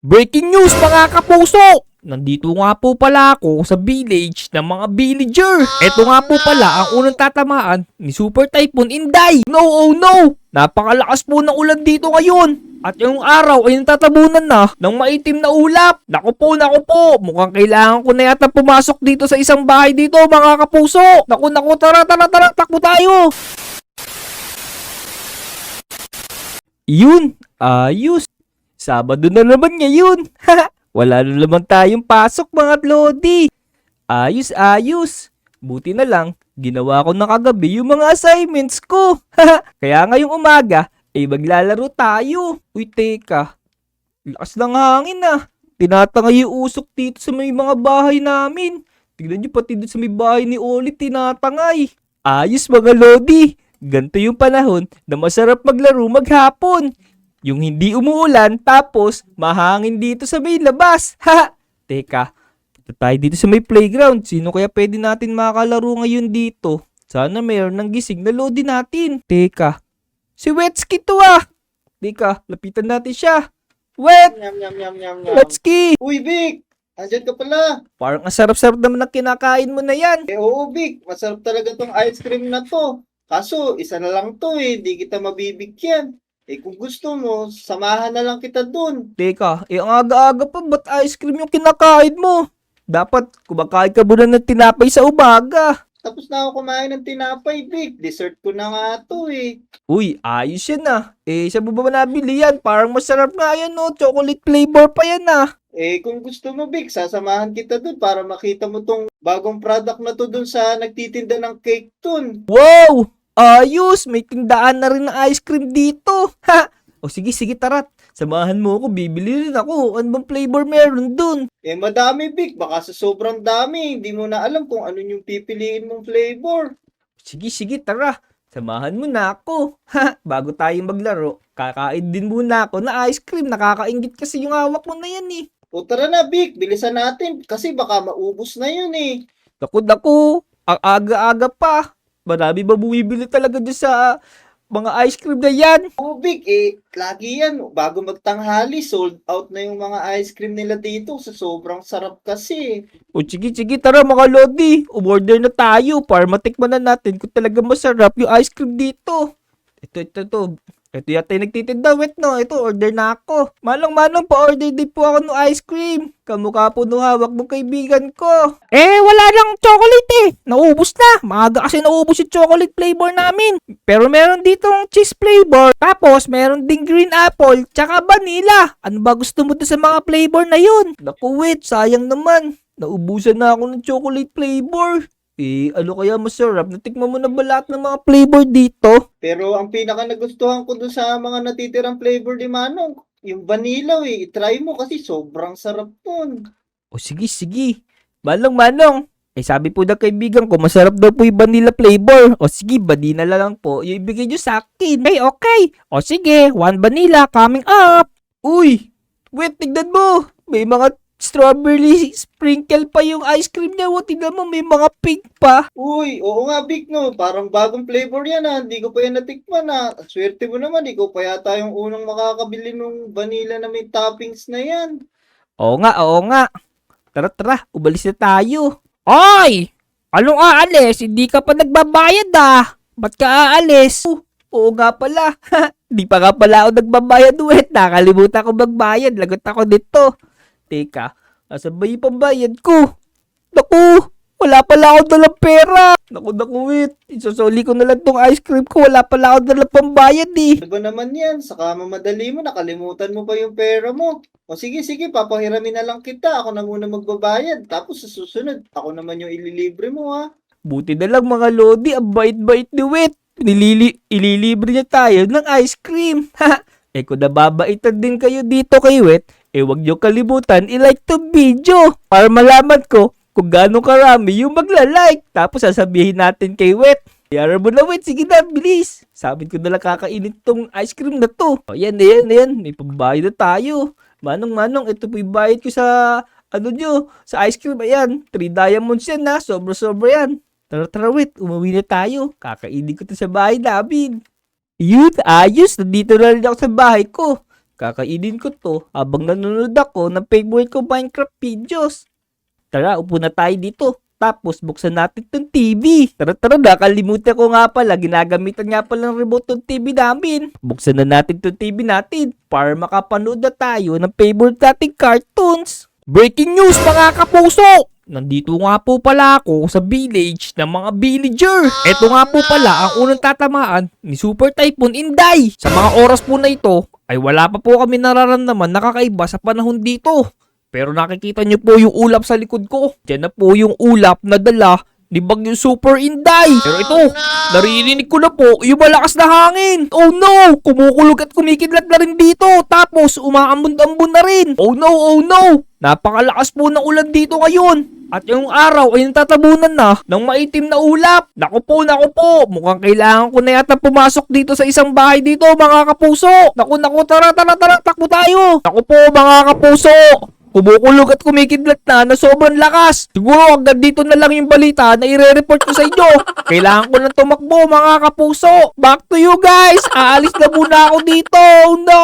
Breaking news mga kapuso! Nandito nga po pala ako sa village ng mga villager. Ito nga po pala ang unang tatamaan ni Super Typhoon Inday. No, oh no! Napakalakas po ng ulan dito ngayon. At yung araw ay natatabunan na ng maitim na ulap. Naku po. Mukhang kailangan ko na yata pumasok dito sa isang bahay dito mga kapuso. Naku, tara, takbo tayo. Yun, ayos. Sabado na naman ngayon. Wala na naman tayong pasok mga Lodi. Ayos. Buti na lang, ginawa ko na kagabi yung mga assignments ko. Kaya ngayong umaga, maglalaro tayo. Uy, teka. Lakas ng hangin ah. Tinatangay yung usok dito sa may mga bahay namin. Tignan nyo pati dito sa may bahay ni Oli, tinatangay. Ayos mga Lodi. Ganito yung panahon na masarap maglaro maghapon. Yung hindi umuulan tapos mahangin dito sa may labas. Teka, punta tayo dito sa may playground. Sino kaya pwede natin makalaro ngayon dito? Sana mayroon ng gising na Lodi natin. Teka, si Wetsky to ah. Teka, lapitan natin siya. Nyam. Wetsky! Uy, Vic! Andyan ka pala. Parang ang sarap-sarap naman ng kinakain mo na yan. Oo, Vic. Masarap talaga tong ice cream na to. Kaso, isa na lang to eh. Di kita mabibigyan. Kung gusto mo, samahan na lang kita dun. Teka, ang aga-aga pa, ba't ice cream yung kinakain mo? Dapat kumakain ka muna ng tinapay sa umaga. Tapos na ako kumain ng tinapay, Vic. Dessert ko na nga to eh. Uy, ayos yan ah. Saan mo ba nabili yan? Parang masarap nga yan no. Chocolate flavor pa yan ah. Kung gusto mo, Vic, sasamahan kita dun para makita mo tong bagong product na to dun sa nagtitinda ng cake dun. Wow! Ayos! May tindaan na rin ng ice cream dito. Ha! O sige, tara. Samahan mo ako, bibili rin ako. Ano bang flavor meron dun? Madami, Vic. Baka sa sobrang dami. Hindi mo na alam kung ano yung pipiliin mong flavor. Sige, tara. Samahan mo na ako. Ha! Bago tayong maglaro, kakain din muna ako na ice cream. Nakakaingit kasi yung hawak mo na yan eh. O tara na, Vic. Bilisan natin kasi baka maubos na yun eh. Naku, ang aga-aga pa. Marami ba bumibili talaga dyan sa mga ice cream na yan? Oo, Vic, lagi yan. Bago magtanghali, sold out na yung mga ice cream nila dito sa sobrang sarap kasi. O sige, tara mga Lodi. Umorder na tayo para matikman na natin kung talaga masarap yung ice cream dito. Ito. Ito yata yung nagtitinda, wait no. Ito, order na ako. Manong, pa-order din po ako ng ice cream. Kamukha po nung hawak mong kaibigan ko. Wala nang chocolate eh. Naubos na. Maaga kasi naubos yung chocolate flavor namin. Pero meron ditong cheese flavor. Tapos, meron ding green apple, tsaka vanilla. Ano ba gusto mo sa mga flavor na yun? Naku, wait, sayang naman. Naubusan na ako ng chocolate flavor. Ano kaya masarap? Natikman mo na ba lahat ng mga flavor dito? Pero ang pinaka nagustuhan ko dun sa mga natitirang flavor ni Manong, yung vanilla eh. I-try mo kasi sobrang sarap nun. O sige. Manong. Sabi po ng kaibigan ko, masarap daw po yung vanilla flavor. O sige, vanilla lang po. Yung ibigay nyo sa akin. Okay. O sige, one vanilla coming up. Uy, wait, tignan mo. May mga strawberry sprinkle pa yung ice cream niya. Tignan mo, may mga pink pa. Uy, oo nga, Vic, no. Parang bagong flavor yan ah. Hindi ko pa yan natikman ah. Ang swerte mo naman, ikaw pa yata yung unang makakabili ng vanilla na may toppings na yan. Oo nga. Tara, umalis na tayo. Oy! Anong aalis? Hindi ka pa nagbabayad ah. Ba't ka aalis? Oo nga pala. Di pa nga pala ako nagbabayad ulit. Nakalimutan ko magbayad. Lagot ako dito. Teka, asan ba yung pambayad ko? Naku, wala pala ako dalang pera. Naku, wait. Isasoli ko na lang tong ice cream ko. Wala pala ako dalang pambayad eh. Ano ba naman yan? Saka mamadali mo, nakalimutan mo pa yung pera mo. O sige, papahiramin na lang kita. Ako na muna magbabayad. Tapos sa susunod, ako naman yung ililibre mo ha. Buti na lang mga Lodi, ang bait-bait ni Wet. Ililibre niya tayo ng ice cream. Kung nababaitan din kayo dito kay Wet, wag niyo kalimutan i-like to video para malaman ko kung gaano karami yung magla-like. Tapos sasabihin natin kay Wet. Yara mo na Wet, sige na, bilis. Sabi ko na lang kakainit tong ice cream na to. O yan. May pambayad na tayo. Manong, ito po yung bayad ko sa sa ice cream. Ayan, 3 diamonds yan ha. Sobra yan. Tara, Wet, umuwi na tayo. Kakainin ko to sa bahay namin. Yun, ayos. Nandito na rin ako sa bahay ko. Kakainin ko to habang nanonood ako ng favorite ko Minecraft videos. Tara, upo na tayo dito. Tapos, buksan natin tong TV. Tara, nakalimutan ko nga pala. Ginagamitan nga pala ng remote tong TV namin. Buksan na natin tong TV natin para makapanood na tayo ng favorite nating cartoons. Breaking news mga kapuso! Nandito nga po pala ako sa village ng mga villager. Ito nga po pala ang unang tatamaan ni Super Typhoon Inday. Sa mga oras po na ito ay wala pa po kami nararamdaman na kakaiba sa panahon dito. Pero nakikita niyo po yung ulap sa likod ko. Diyan na po yung ulap na dala ni Bagyo Super Inday. Pero ito, naririnig ko na po yung malakas na hangin. Oh no! Kumukulog at kumikidlat na rin dito. Tapos umaambon-ambon na rin. Oh no, oh no! Napakalakas po ng ulan dito ngayon. At yung araw ay natatabunan na ng maitim na ulap. Naku po. Mukhang kailangan ko na yata pumasok dito sa isang bahay dito mga kapuso. Naku, tara, takbo tayo. Naku po mga kapuso. Kumukulog at kumikidlat na sobrang lakas. Siguro hanggang dito na lang yung balita na ire-report ko sa inyo. Kailangan ko na tumakbo mga kapuso. Back to you guys. Aalis na muna ako dito. No!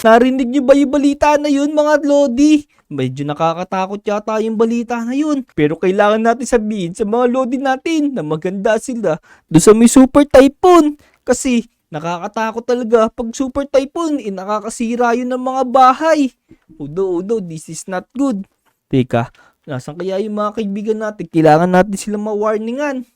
Narinig niyo ba yung balita na yun mga Lodi? Medyo nakakatakot yata yung balita na yun. Pero kailangan natin sabihin sa mga Lodi natin na maganda sila doon sa may Super Typhoon. Kasi nakakatakot talaga pag Super Typhoon, nakakasira yun ng mga bahay. Udo, this is not good. Teka, nasan kaya yung mga kaibigan natin? Kailangan natin sila ma-warningan.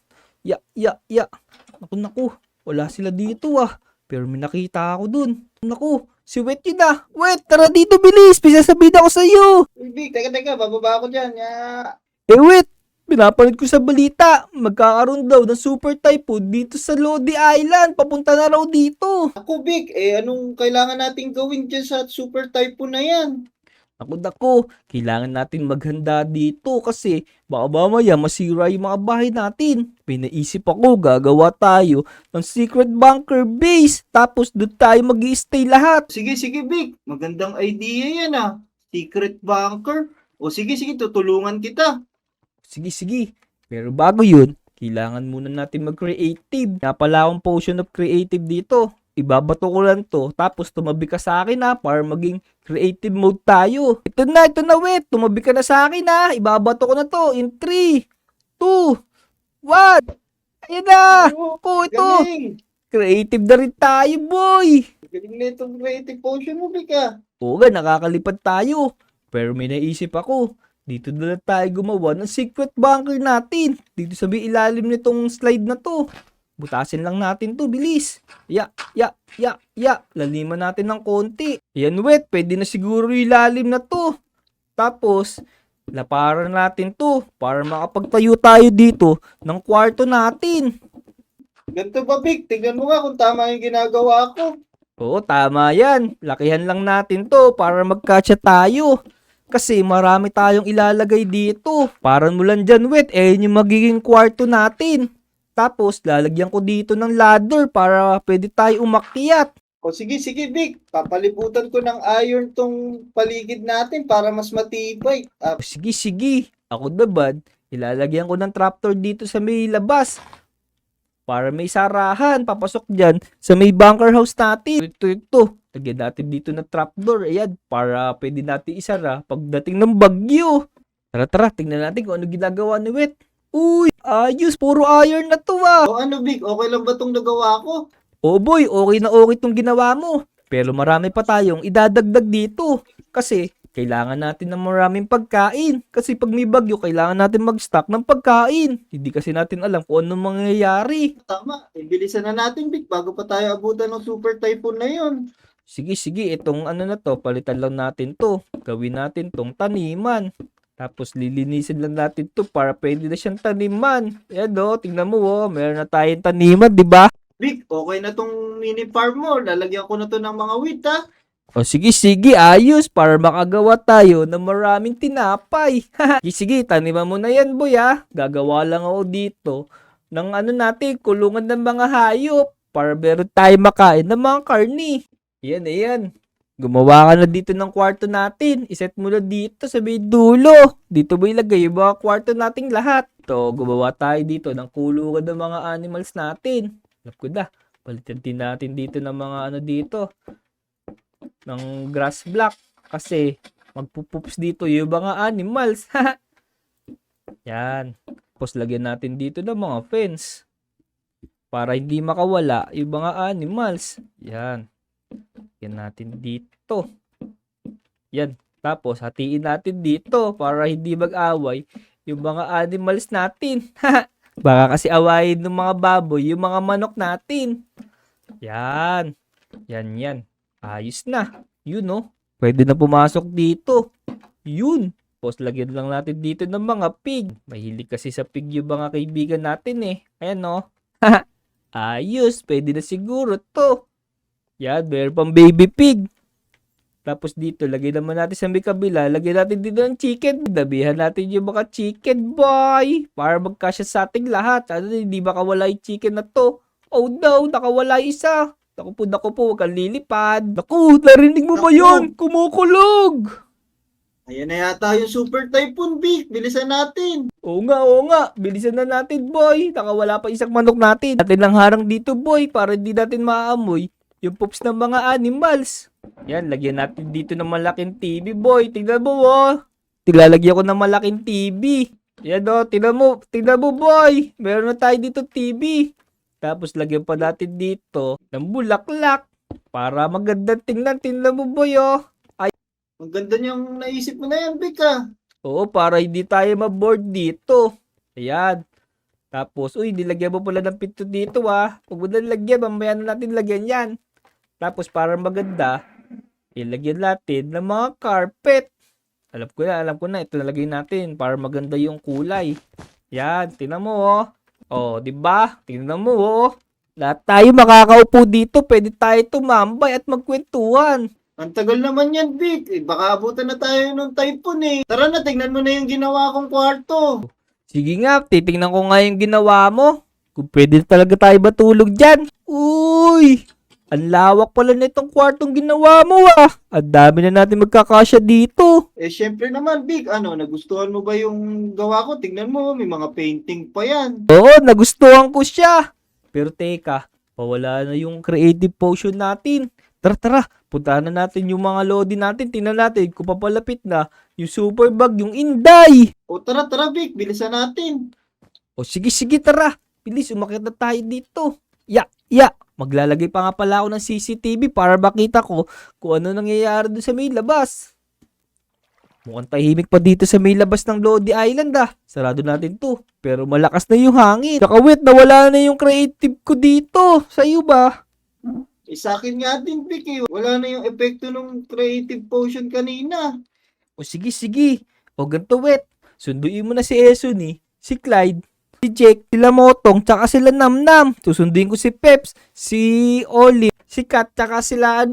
Naku, wala sila dito ah. Pero may nakita ako dun. Naku, si Wet yun ah. Wet, tara dito bilis. Pisasabihin ako sa iyo. Big, teka, bababa ako dyan. Wet, pinapanood ko sa balita. Magkakaroon daw ng Super Typhoon dito sa Lodi Island. Papunta na raw dito. Ako, Big, anong kailangan nating gawin dyan sa Super Typhoon na yan? Naku, kailangan natin maghanda dito kasi baka mamaya masira yung mga bahay natin. Pinaisip ako, gagawa tayo ng secret bunker base. Tapos doon tayo mag-i-stay lahat. Sige, Big. Magandang idea yan ah. Secret bunker. O sige, tutulungan kita. Sige. Pero bago yun, kailangan muna natin mag-creative. Napala akong potion of creative dito. Ibabato ko lang to. Tapos tumabi ka sa akin para maging creative mode tayo. Ito na, Wet. Tumabi ka na sa akin Ibabato ko na to. In 3, 2, 1. Ayan na. Ito. Galing. Creative na rin tayo, boy. Galing na itong creative potion mo, Big ah. Oo nga, nakakalipad tayo. Pero may naisip ako. Dito na lang tayo gumawa ng secret bunker natin. Dito sa may ilalim nitong slide na to. Butasin lang natin to, bilis. Laliman natin ng konti. Ayan, Wet, pwede na siguro ilalim na to. Tapos, laparan natin to para makapagtayo tayo dito ng kwarto natin. Ganito ba, Big? Tignan mo nga kung tama yung ginagawa ko. Oo, tama yan. Lakihan lang natin to para magkasya tayo. Kasi marami tayong ilalagay dito. Para mo lang dyan, Wet, yung magiging kwarto natin. Tapos, lalagyan ko dito ng ladder para pwede tayo umakyat. O sige, Big. Papalibutan ko ng iron tong paligid natin para mas matibay. Sige. Ako naman, ilalagyan ko ng trapdoor dito sa may labas. Para may sarahan, papasok dyan sa may bunker house natin. Ito. Lagyan natin dito ng trapdoor. Ayan, para pwede natin isara pagdating ng bagyo. Tara, tingnan natin kung ano ginagawa ni Wet. Uy, ayos, puro iron na to O ano, Big? Okay lang ba tong nagawa ko? Oh boy, okay na okay tong ginawa mo. Pero marami pa tayong idadagdag dito. Kasi kailangan natin ng maraming pagkain. Kasi pag may bagyo, kailangan natin mag-stock ng pagkain. Hindi kasi natin alam kung ano mangyayari. Tama, bilisan na natin, Big, bago pa tayo abutan ng Super Typhoon na yun. Sige, itong ano na to, palitan lang natin to. Gawin natin tong taniman. Tapos lilinisin lang natin to para pwede na siyang taniman. Ayan tingnan mo meron na tayong taniman, di ba? Big, okay na tong mini farm mo. Lalagyan ko na to ng mga wheat ha. O sige, ayos para makagawa tayo ng maraming tinapay. Sige, taniman mo na yan, boy Gagawa lang ako dito ng natin, kulungan ng mga hayop para meron tayo makain ng mga karni. Ayan. Gumawa ka na dito ng kwarto natin. Iset mo na dito sa may dulo. Dito ba ilagay yung mga kwarto nating lahat? Gumawa tayo dito ng kulungan ng mga animals natin. Alam ko na. Palitan din natin dito ng mga ano dito, ng grass block. Kasi magpupups dito yung mga animals. Yan. Tapos lagyan natin dito ng mga fence. Para hindi makawala yung mga animals. Yan. Yan natin dito. Yan. Tapos hatiin natin dito para hindi mag-away yung mga animals natin. Baka kasi awayin ng mga baboy yung mga manok natin. Yan. Yan. Ayos na. Yun, no? Pwede na pumasok dito. Yun. Tapos lagyan lang natin dito ng mga pig. Mahilig kasi sa pig yung mga kaibigan natin eh. Ayan, no? Ayos. Pwede na siguro to. Yan. Meron pang baby pig. Tapos dito, lagyan naman natin sa may kabila. Lagyan natin dito ng chicken. Dabihan natin yung mga chicken, boy. Para magkasya sa ating lahat. Ano, hindi makawala yung chicken na to. Oh no, nakawala yung isa. Naku po, huwag kang lilipad. Naku, narinig mo ba Naku. yun? Kumukulog. Ayan na yata yung Super Typhoon, Vic. Bilisan natin. Oo nga. Bilisan na natin, boy. Nakawala pa isang manok natin. Natin lang harang dito, boy, para hindi natin maamoy yung poops ng mga animals. Yan, lagyan natin dito ng malaking TV, boy. Tingnan mo, oh. Tilalagyan ko ng malaking TV. Yan, oh. Tingnan mo, boy. Meron na tayo dito TV. Tapos lagyan pa natin dito ng bulaklak para magandang tingnan. Tingnan mo, boy, oh. Ang ganda niyang naisip mo na yan, Vic, ah. Oo, para hindi tayo maboard dito. Ayan. Tapos, nilagyan mo pala ng pinto dito, ah. Huwag mo na lagyan, mamaya na natin lagyan yan. Tapos, para maganda, ilagyan natin ng mga carpet. Alam ko na, ito nalagay natin para maganda yung kulay. Yan, tingnan mo, oh. Oh, di ba? Tingnan mo, oh. Lahat tayo makakaupo dito, pwede tayo tumambay at magkwentuhan. Ang tagal naman yan, Vic. Baka abutan na tayo ng typhoon eh. Tara na, tingnan mo na yung ginawa kong kwarto. Sige nga, titingnan ko nga yung ginawa mo. Kung pwede talaga tayo matulog dyan. Uy! Ang lawak pala nitong kwartong ginawa mo, ah. Ang dami na natin magkakasya dito. Syempre naman, Vic. Nagustuhan mo ba yung gawa ko? Tingnan mo, may mga painting pa yan. Oo, nagustuhan ko siya. Pero teka, pawala na yung creative potion natin. Tara, puntahan na natin yung mga lodi natin. Tingnan natin kung papalapit na yung super bug, yung Inday. O tara, Vic. Bilisan natin. O sige, tara. Bilis, umakyat na tayo dito. Ya. Maglalagay pa nga pala ako ng CCTV para makita ko kung ano nangyayari doon sa may labas. Mukhang tahimik pa dito sa may labas ng Lodi Island, ah. Sarado natin to. Pero malakas na yung hangin. Tsaka wait, nawala na yung creative ko dito. Sa'yo ba? Sa akin nga din, Vic, eh. Wala na yung epekto ng creative potion kanina. O sige. O ganito, wait. Sunduin mo na si Eson, si Clyde, si Jake, sila Motong, tsaka sila Namnam. Susunduin ko si Peps, si Olive, si Kat, tsaka sila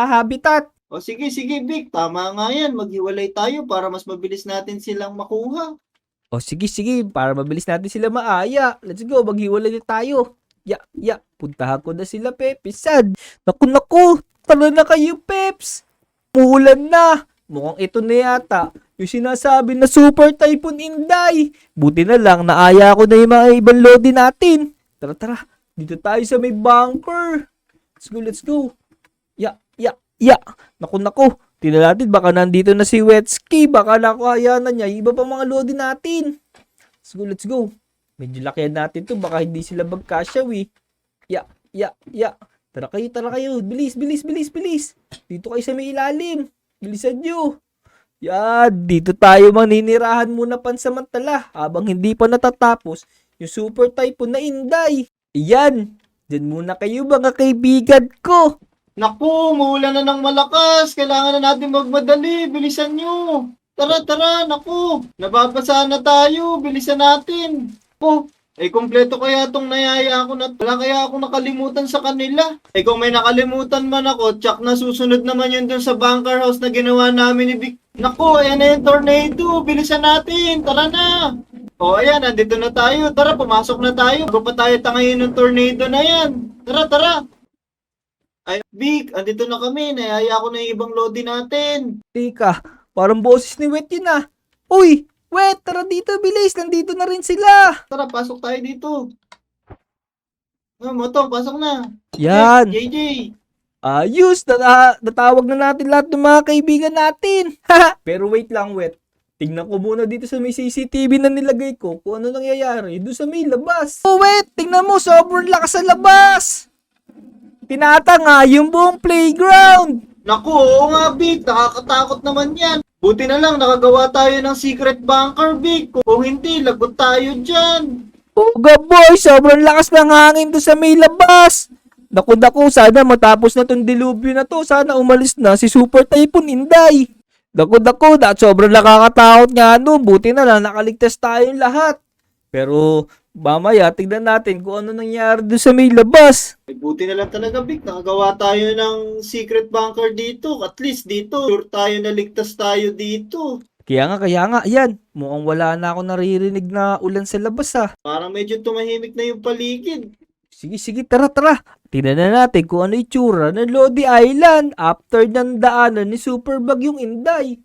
Habitat. O sige, Vic. Tama nga yan. Maghiwalay tayo para mas mabilis natin silang makuha. O sige, para mabilis natin sila maaya. Let's go, maghiwalay na tayo. Puntahan ko na sila, Pepisan. Naku, tara na kayo, Peps. Umuulan na. Mukhang ito na yata yung sinasabi na Super Typhoon Inday. Buti na lang, naaya ko na yung mga ibang lodi natin. Tara. Dito tayo sa may bunker. Let's go. Naku. Tingnan natin, baka nandito na si Wetski. Baka nakaya na niya. Iba pa mga lodi natin. Let's go. Medyo lakihan natin to. Baka hindi sila magkasyaw, eh. Tara kayo. Bilis. Dito kayo sa may ilalim. Bilisan nyo. Yan. Dito tayo maninirahan muna pansamantala. Habang hindi pa natatapos yung Super Typhoon na Inday. Yan. Diyan muna kayo, mga kaibigan ko. Naku, umuulan na ng malakas. Kailangan na natin magmadali. Bilisan nyo. Tara. Naku, nababasa na tayo. Bilisan natin. Kompleto kaya tong nayaya ako na wala kaya ako nakalimutan sa kanila. Kung may nakalimutan man ako, tsak na susunod naman yun dun sa bunker house na ginawa namin ni Vic. Naku, ayan na yung tornado. Bilisan natin. Tara na. Ayan, nandito na tayo. Tara, pumasok na tayo. Bago pa tayo tangayin ng tornado na yan. Tara. Ay, Vic, andito na kami. Nayaya ko na yung ibang lodi natin. Teka, parang boses ni Wet yun, ah. Uy, Wet, tara dito, bilis. Nandito na rin sila. Tara, pasok tayo dito. Motong, pasok na. Yan. JJ. Ayos, natawag na natin lahat ng mga kaibigan natin. Pero wait lang, wait. Tingnan ko muna dito sa may CCTV na nilagay ko kung ano nangyayari doon sa may labas. Oh, wait, tingnan mo, sobrang lakas sa labas. Tinatanga yung buong playground. Naku, oo nga, Vic. Nakakatakot naman yan. Buti na lang nakagawa tayo ng secret bunker, Vic. Kung hindi, lagot tayo dyan. Oga boy, sobrang lakas ng hangin doon sa may labas. Naku, sana matapos na tong dilubyo na to. Sana umalis na si Super Typhoon Inday. Naku, sobrang nakakatakot nga no. Buti na lang nakaligtas tayong lahat. Pero mamaya tignan natin kung ano nangyari doon sa may labas. Ay, buti na lang talaga, Vic. Nakagawa tayo ng secret bunker dito. At least dito, sure tayo na ligtas tayo dito. Kaya nga, yan. Mukhang wala na ako naririnig na ulan sa labas ha. Parang medyo tumahimik na yung paligid. Sige, tara. Tingnan na natin kung ano itsura ng Lodi Island after ng daanan ni Super Bagyong Inday.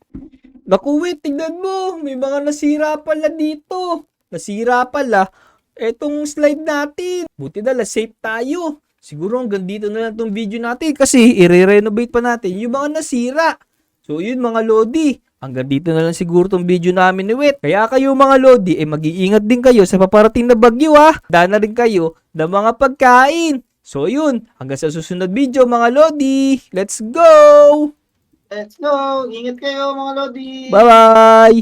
Naku, wait, tignan mo. May mga nasira pala dito. Nasira pala etong slide natin. Buti na lang, safe tayo. Siguro hanggang dito na lang tong video natin kasi i-renovate pa natin yung mga nasira. So yun mga Lodi, hanggang dito na lang siguro tong video namin ni Wet. Kaya kayo mga Lodi, mag-iingat din kayo sa paparating na bagyo ha. Daan na rin kayo ng mga pagkain. So yun, hanggang sa susunod video mga Lodi. Let's go! Let's go! Ingat kayo mga Lodi! Bye-bye!